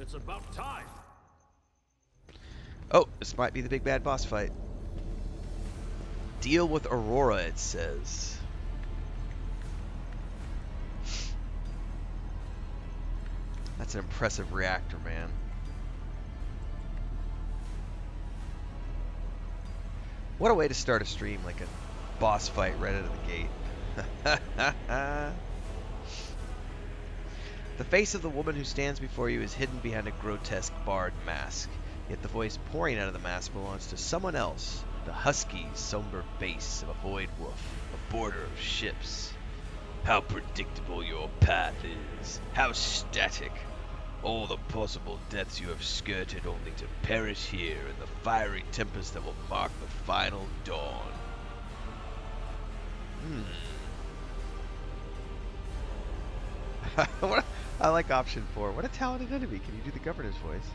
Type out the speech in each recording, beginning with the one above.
It's about time. Oh, this might be the big bad boss fight. Deal with Aurora, it says. That's an impressive reactor, man. What a way to start a stream, like a boss fight right out of the gate. The face of the woman who stands before you is hidden behind a grotesque barred mask. Yet the voice pouring out of the mask belongs to someone else. The husky, somber bass of a void wolf, a boarder of ships. How predictable your path is. How static. All the possible deaths you have skirted only to perish here in the fiery tempest that will mark the final dawn. I like option 4. What a talented enemy. Can you do the governor's voice?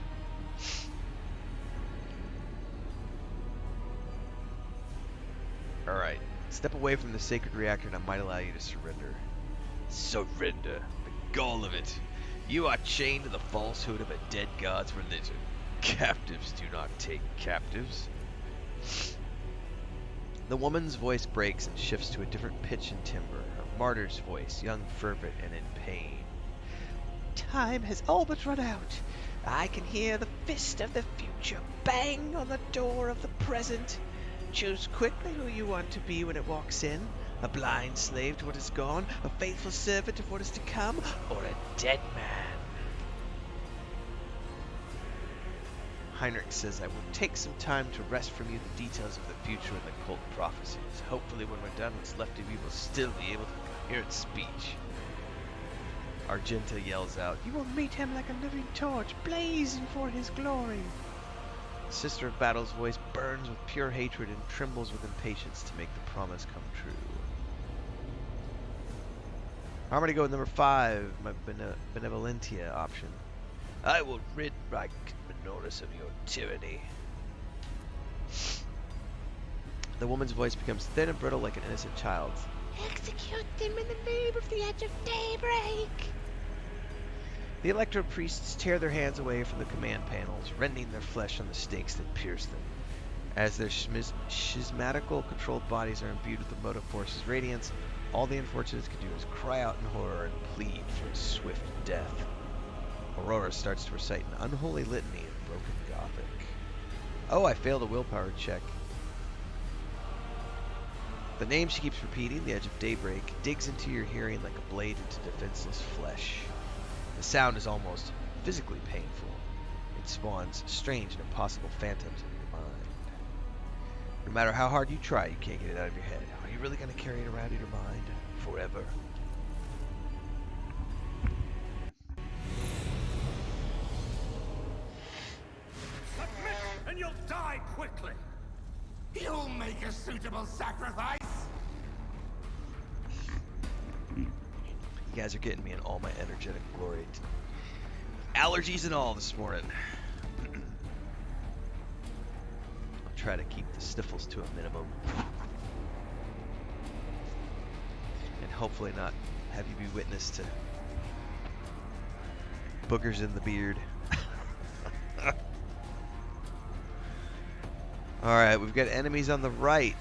Alright. Step away from the sacred reactor and I might allow you to surrender. Surrender. The gall of it. You are chained to the falsehood of a dead god's religion. Captives do not take captives. The woman's voice breaks and shifts to a different pitch and timbre. A martyr's voice, young, fervent, and in pain. Time has all but run out. I can hear the fist of the future bang on the door of the present. Choose quickly who you want to be when it walks in. A blind slave to what is gone, a faithful servant of what is to come, or a dead man. Heinrich says, I will take some time to wrest from you the details of the future and the cult prophecies. Hopefully when we're done, what's left of you will still be able to coherent speech. Argenta yells out, you will meet him like a living torch, blazing for his glory. The Sister of Battle's voice burns with pure hatred and trembles with impatience to make the promise come true. I'm going to go with number 5, my Benevolentia option. I will rid Rykad Minoris of your tyranny. The woman's voice becomes thin and brittle like an innocent child's. Execute them in the name of the Edge of Daybreak! The Electro Priests tear their hands away from the command panels, rending their flesh on the stakes that pierce them. As their schismatical controlled bodies are imbued with the motive force's radiance, all the unfortunates can do is cry out in horror and plead for a swift death. Aurora starts to recite an unholy litany in broken Gothic. Oh, I failed a willpower check. The name she keeps repeating, the Edge of Daybreak, digs into your hearing like a blade into defenseless flesh. The sound is almost physically painful. It spawns strange and impossible phantoms in your mind. No matter how hard you try, you can't get it out of your head. Are you really going to carry it around in your mind forever? Submit and you'll die quickly. You'll make a suitable sacrifice. You guys are getting me in all my energetic glory. Allergies and all this morning. I'll try to keep the sniffles to a minimum. And hopefully not have you be witness to boogers in the beard. Alright, we've got enemies on the right.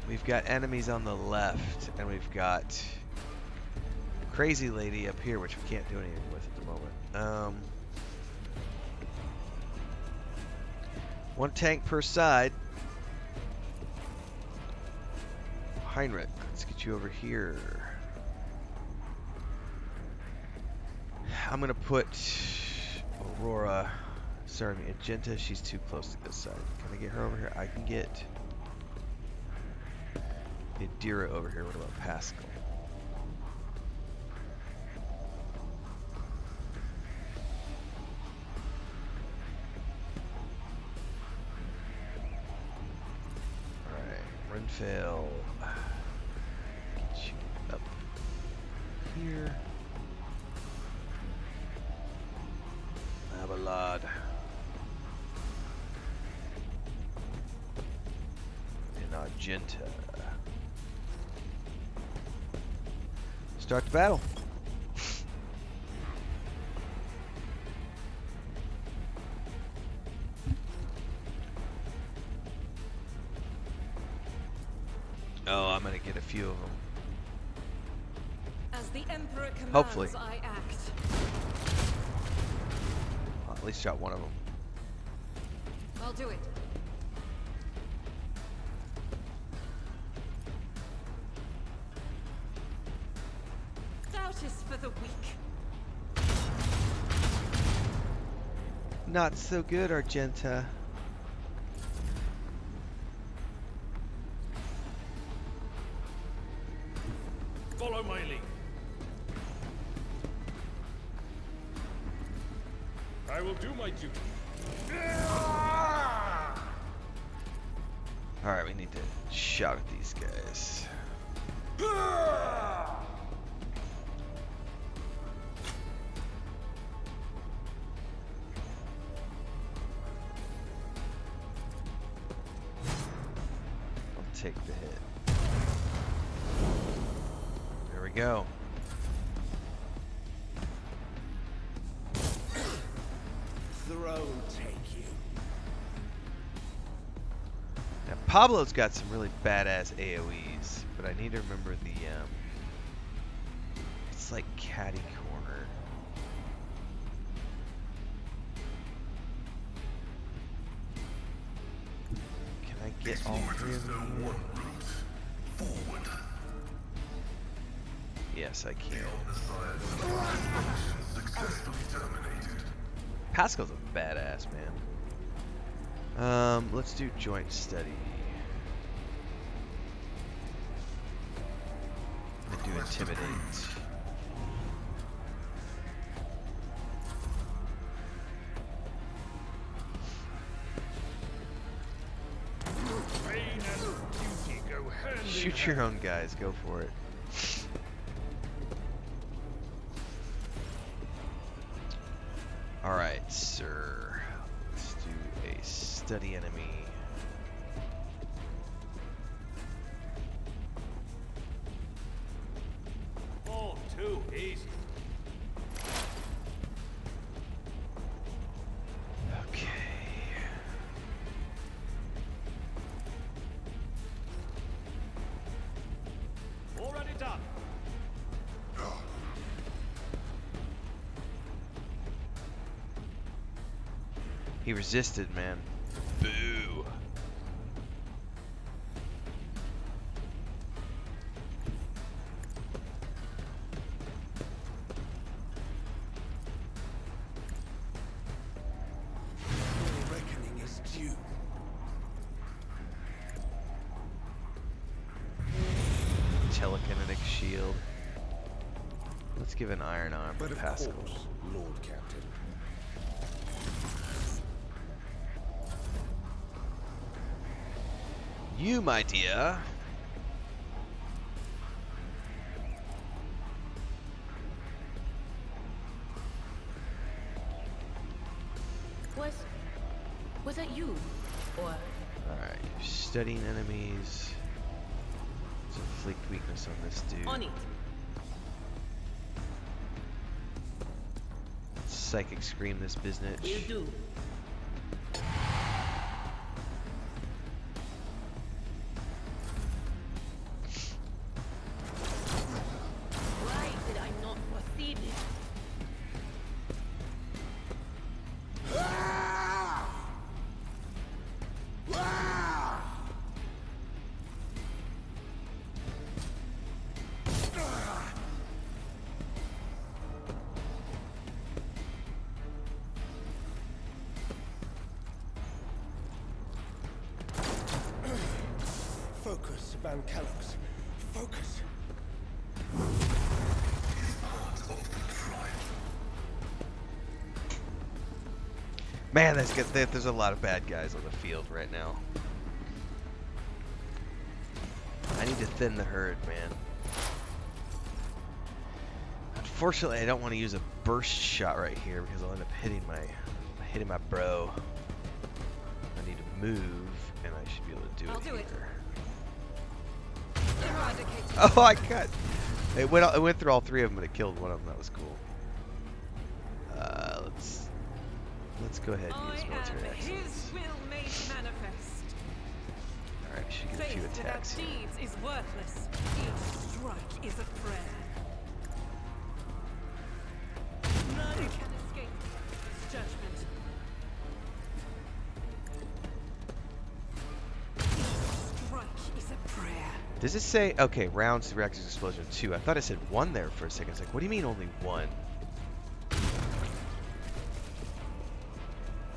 We've got enemies on the left. And we've got Crazy Lady up here, which we can't do anything with at the moment. One tank per side. Heinrich, let's get you over here. I'm going to put Aurora... Sorry, Argenta, she's too close to this side. Can I get her over here? I can get Adira over here. What about Pascal? Alright, Renfail. Get you up here. Abelard. Argenta. Start the battle. Oh, I'm gonna get a few of them. As the Emperor commands, Hopefully. I act. I'll at least shot one of them. I'll do it. Doubt is for the weak. Not so good, Argenta. Follow my lead. I will do my duty. Alright, we need to shout at these guys. I'll take the hit. There we go. Throne take you. Now Pablo's got some really badass AoEs, but I need to remember the it's like catty corner. Can I get all three of them? Forward. Yes, I can. Successfully terminated. Pascal's a badass, man. Let's do joint study. And do intimidate. Pain and duty go hand in Shoot hand. your own guys, go for it. Alright, sir. Let's do a study enemy. Oh, too easy. Okay. Already done. He resisted, man. Boo. Your reckoning is due. Telekinetic shield. Let's give an iron arm But to of Pascal. course, Lord Captain. You, my dear. Was that you? Or Alright, studying enemies. Let's inflict weakness on this dude. on it? Psychic scream this business. Will do. Why did I not foresee this? Focus, Van Kellogg's. Focus. Man, there's a lot of bad guys on the field right now. I need to thin the herd, man. Unfortunately, I don't want to use a burst shot right here because I'll end up hitting my bro. I need to move, and I should be able to do I'll it do here. it. Eradicate. Oh, I got. It went through all three of them, but it killed one of them. That was cool. Let's go ahead and I use am military his excellence. will made manifest. Alright, should get a few Faith without attacks here. deeds is worthless. Each strike is a prayer. None can escape this judgment. Each strike is a prayer. Does it say, okay, rounds to reactor's explosion 2? I thought it said 1 there for a second. It's like, what do you mean only 1?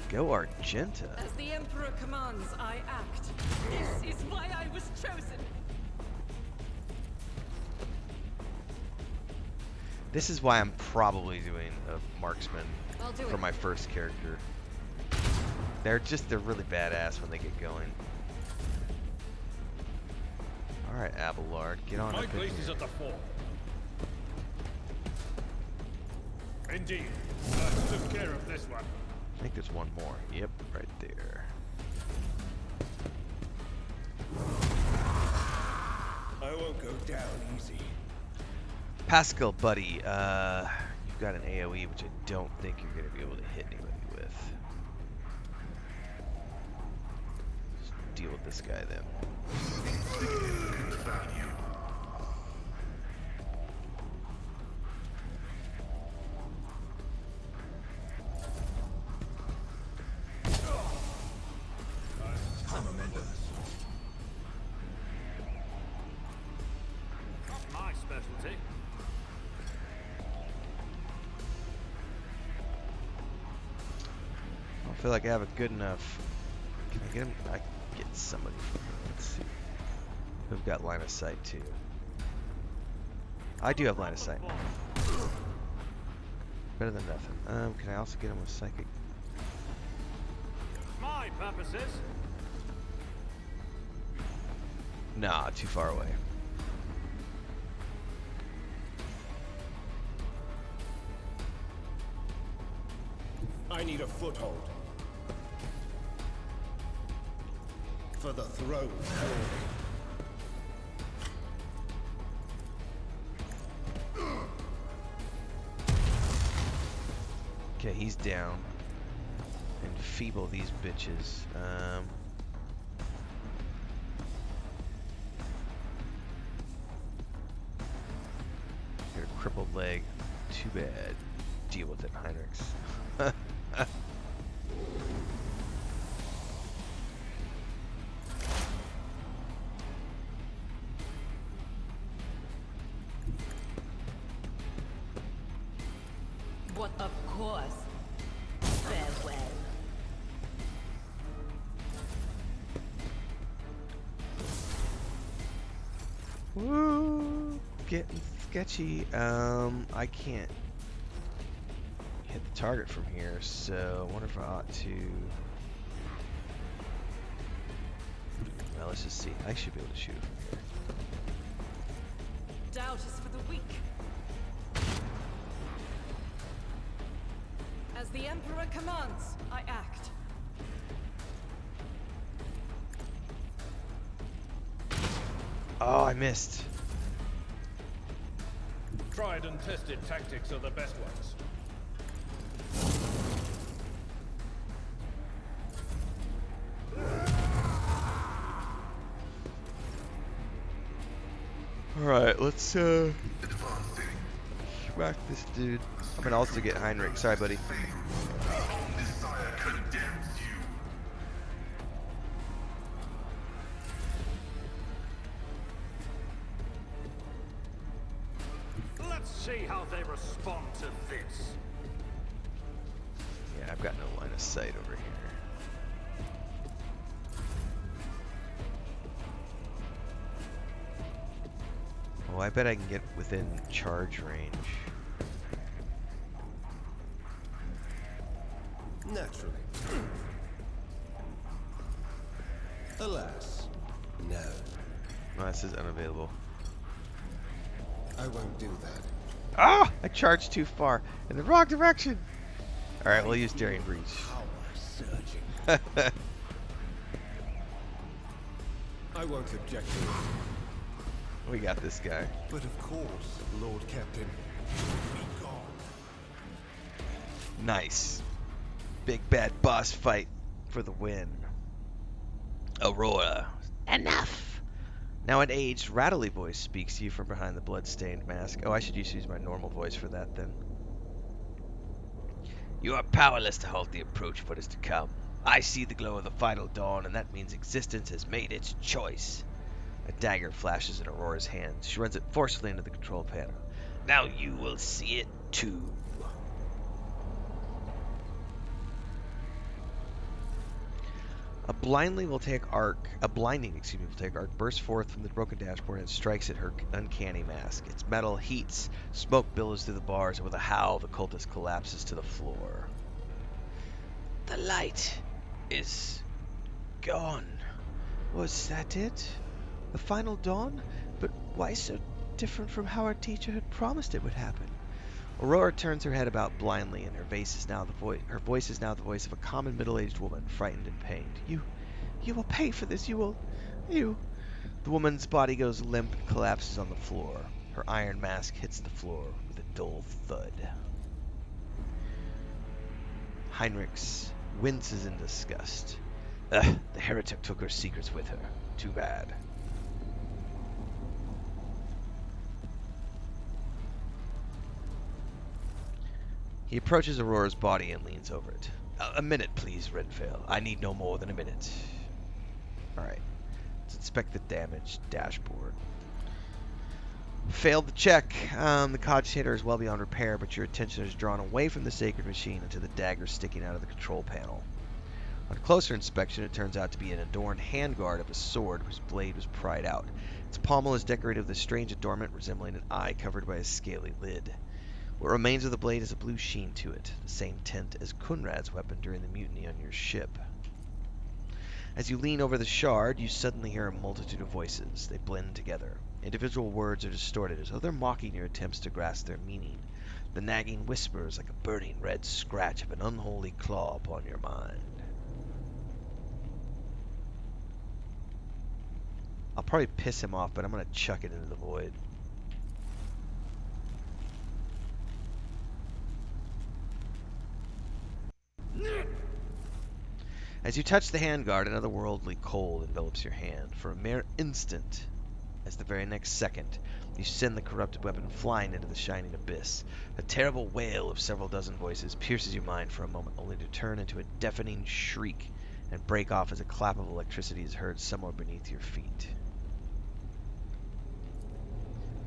Go Argenta. As the Emperor commands, I act. This is why I was chosen. This is why I'm probably doing a marksman I'll do for it. my first character. They're really badass when they get going. Alright, Abelard, get on My up in place here. is at the fore. Indeed. I took care of this one. I think there's one more. Yep, right there. I won't go down easy. Pascal, buddy, you've got an AoE, which I don't think you're going to be able to hit anybody with. Just deal with this guy then. Not my specialty. I don't feel like I have a good enough. Can I get him? I can get somebody from here. Let's see. Who've got line of sight too? I do have line of sight. Better than nothing. Can I also get him with psychic? My purposes. Nah, too far away. I need a foothold. For the throne. Okay, he's down. Enfeeble these bitches. Got a crippled leg. Too bad. Deal with it, Heinrichs. What of course. Farewell. Woo! Getting sketchy. I can't hit the target from here, so I wonder if I ought to. Well, let's just see. I should be able to shoot it from here. Doubt is for the weak. As the Emperor commands, I act. Oh, I missed. Tried and tested tactics are the best ones. Alright, let's whack this dude. I'm gonna also get Heinrich. Sorry, buddy. Let's see how they respond to this. Yeah, I've got no line of sight over here. Oh, I bet I can get within charge range. Naturally. Alas, no. Oh, this is unavailable. I won't do that. Ah! I charged too far in the wrong direction. All right, we'll use Daring Breach. Power surging. I won't object to it. We got this guy. But of course, Lord Captain. Be gone. Nice. Big bad boss fight for the win. Aurora, Enough! Now an aged, rattly voice speaks to you from behind the blood-stained mask. Oh, I should use my normal voice for that then. You are powerless to halt the approach of what is to come. I see the glow of the final dawn, and that means existence has made its choice. A dagger flashes in Aurora's hand. She runs it forcefully into the control panel. Now you will see it too. A blinding will take arc bursts forth from the broken dashboard and strikes at her uncanny mask. Its metal heats, smoke billows through the bars, and with a howl, the cultist collapses to the floor. The light is gone. Was that it? The final dawn? But why so different from how our teacher had promised it would happen? Aurora turns her head about blindly, and her voice is now the voice of a common middle-aged woman, frightened and pained. You will pay for this. You. The woman's body goes limp and collapses on the floor. Her iron mask hits the floor with a dull thud. Heinrichs winces in disgust. The heretic took her secrets with her. Too bad. He approaches Aurora's body and leans over it. A minute, please, Renfail. I need no more than a minute. Alright. Let's inspect the damaged dashboard. Failed the check. The cogitator is well beyond repair, but your attention is drawn away from the sacred machine and to the dagger sticking out of the control panel. On closer inspection, it turns out to be an adorned handguard of a sword whose blade was pried out. Its pommel is decorated with a strange adornment resembling an eye covered by a scaly lid. What remains of the blade has a blue sheen to it, the same tint as Kunrad's weapon during the mutiny on your ship. As you lean over the shard, you suddenly hear a multitude of voices. They blend together. Individual words are distorted as though they're mocking your attempts to grasp their meaning. The nagging whisper is like a burning red scratch of an unholy claw upon your mind. I'll probably piss him off, but I'm going to chuck it into the void. As you touch the handguard, an otherworldly cold envelops your hand. For a mere instant, as the very next second, you send the corrupted weapon flying into the shining abyss. A terrible wail of several dozen voices pierces your mind for a moment, only to turn into a deafening shriek and break off as a clap of electricity is heard somewhere beneath your feet.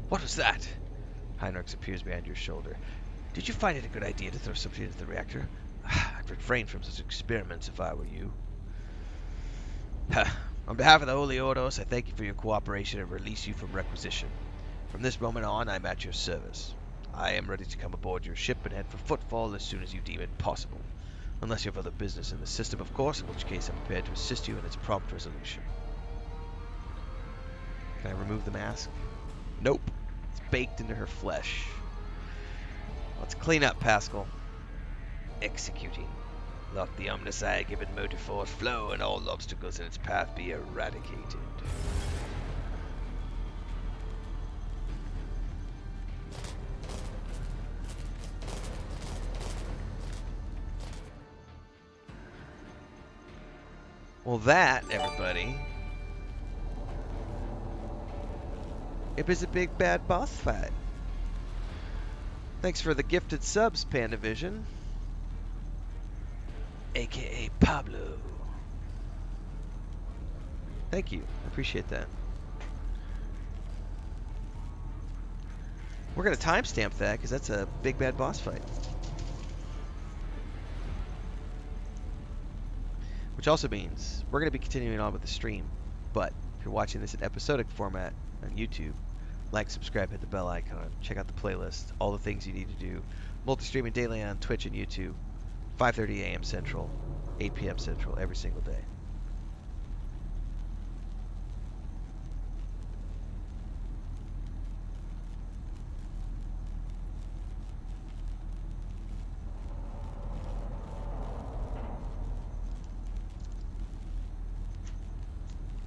What was that? Heinrichs appears behind your shoulder. Did you find it a good idea to throw something into the reactor? I'd refrain from such experiments if I were you. On behalf of the Holy Ordos, I thank you for your cooperation and release you from requisition. From this moment on, I'm at your service. I am ready to come aboard your ship and head for Footfall as soon as you deem it possible. Unless you have other business in the system, of course, in which case I'm prepared to assist you in its prompt resolution. Can I remove the mask? Nope. It's baked into her flesh. Let's clean up, Pascal. Executing. Let the omnicide given motive force flow and all obstacles in its path be eradicated. Well, that, everybody, it was a big bad boss fight. Thanks for the gifted subs, PandaVision. AKA Pablo. Thank you. I appreciate that. We're going to timestamp that because that's a big bad boss fight. Which also means we're going to be continuing on with the stream. But if you're watching this in episodic format on YouTube, like, subscribe, hit the bell icon, check out the playlist, all the things you need to do. Multi-streaming daily on Twitch and YouTube. 5:30 a.m. Central, 8 p.m. Central, every single day.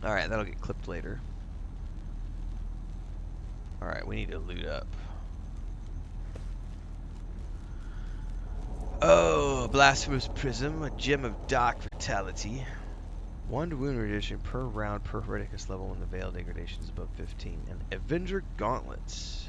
Alright, that'll get clipped later. Alright, we need to loot up. Oh, blasphemous prism, a gem of dark vitality. 1 wound reduction per round per Hereditas level when the Veil degradation is above 15. And Avenger Gauntlets.